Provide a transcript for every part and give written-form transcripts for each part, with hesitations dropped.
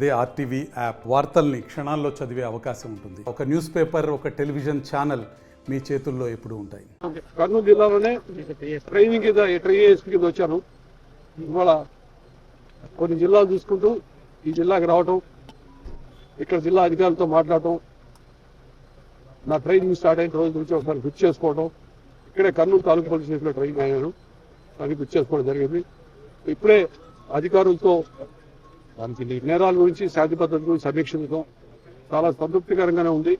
అదే RTV app వార్తల్ని క్షణాల్లో చదివే అవకాశం ఉంటుంది. ఒక న్యూస్ పేపర్, ఒక టెలివిజన్ ఛానల్ మీ చేతుల్లో ఎప్పుడూ ఉంటాయి. కర్నూలు జిల్లాలోనే ట్రైనింగ్ కింద వచ్చాను. ఇవాళ కొన్ని జిల్లాలు చూసుకుంటూ ఈ జిల్లాకి రావటం, ఇక్కడ జిల్లా అధికారులతో మాట్లాడటం, నా ట్రైనింగ్ స్టార్ట్ అయిన రోజు నుంచి ఒకసారి గుర్తు చేసుకోవడం, ఇక్కడే కర్నూలు తాలూకు పోలీస్ స్టేషన్లో ట్రైనింగ్ అయ్యాను, అది గుర్తు చేసుకోవడం జరిగింది. ఇప్పుడే అధికారులతో దానికి నేరాల గురించి, శాంతి భద్రత గురించి సమీక్షించడం చాలా సంతృప్తికరంగానే ఉంది.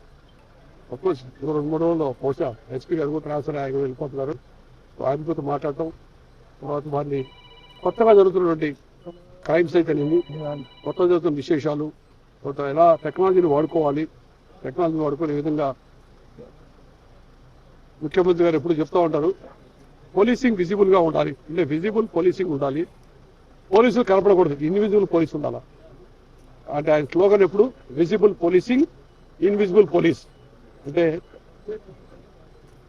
అఫ్కోర్స్ 2-3 రోజుల్లో బహుశా ఎస్పీ గారు కూడా ట్రాన్స్ఫర్ ఆయన వెళ్ళిపోతున్నారు. ఆయనతో మాట్లాడటం, తర్వాత వారిని కొత్తగా జరుగుతున్నటువంటి క్రైమ్స్ అయితేనేమి, కొత్తగా జరుగుతున్న విశేషాలు, తర్వాత ఎలా టెక్నాలజీని వాడుకోవాలి, టెక్నాలజీని వాడుకునే విధంగా ముఖ్యమంత్రి గారు ఎప్పుడు చెప్తూ ఉంటారు, పోలీసింగ్ విజిబుల్గా ఉండాలి, అంటే విజిబుల్ పోలీసింగ్ ఉండాలి, పోలీసులు కనపడకూడదు, ఇన్విజిబుల్ పోలీస్ ఉండాలా అంటే ఆయన స్లోగన్ ఎప్పుడు విజిబుల్ పోలీసింగ్, ఇన్విజిబుల్ పోలీస్. అంటే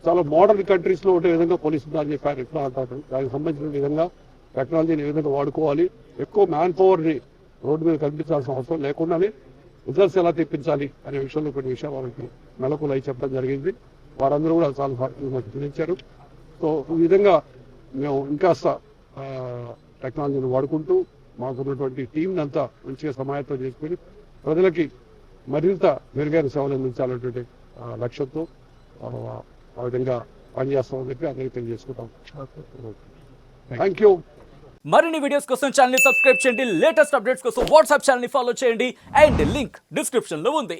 చాలా మోడర్న్ కంట్రీస్ లో ఉండే విధంగా పోలీసు ఉండాలని చెప్పారు. ఎట్లా అంటారు, దానికి సంబంధించిన విధంగా టెక్నాలజీని ఏ విధంగా వాడుకోవాలి, ఎక్కువ మ్యాన్ పవర్ ని రోడ్డు మీద కనిపించాల్సిన అవసరం లేకుండానే రిజల్ట్స్ ఎలా తెప్పించాలి అనే విషయంలో కొన్ని విషయాలు వాళ్ళకి మెలకులు అయి చెప్పడం జరిగింది. వారందరూ కూడా చాలా చూపించారు. సో ఈ విధంగా మేము ఇంకాస్త టెక్నాలజీని వాడుకుంటూ మాకున్నటువంటి టీంని అంతా మంచిగా సమాయత్తం చేసుకుని ప్రజలకి మరింత మెరుగైన సేవలు అందించాలనేటువంటి లక్ష్యంతో ఆ విధంగా పనిచేస్తామని చెప్పి అందరికీ తెలియజేసుకుంటాం. Thank you. మరిన్ని వీడియోస్ కోసం ఛానల్ ని సబ్స్క్రైబ్ చేయండి. లేటెస్ట్ అప్డేట్స్ కోసం వాట్సాప్ ఛానల్ ని ఫాలో చేయండి. అండ్ లింక్ డిస్క్రిప్షన్ లో ఉంది.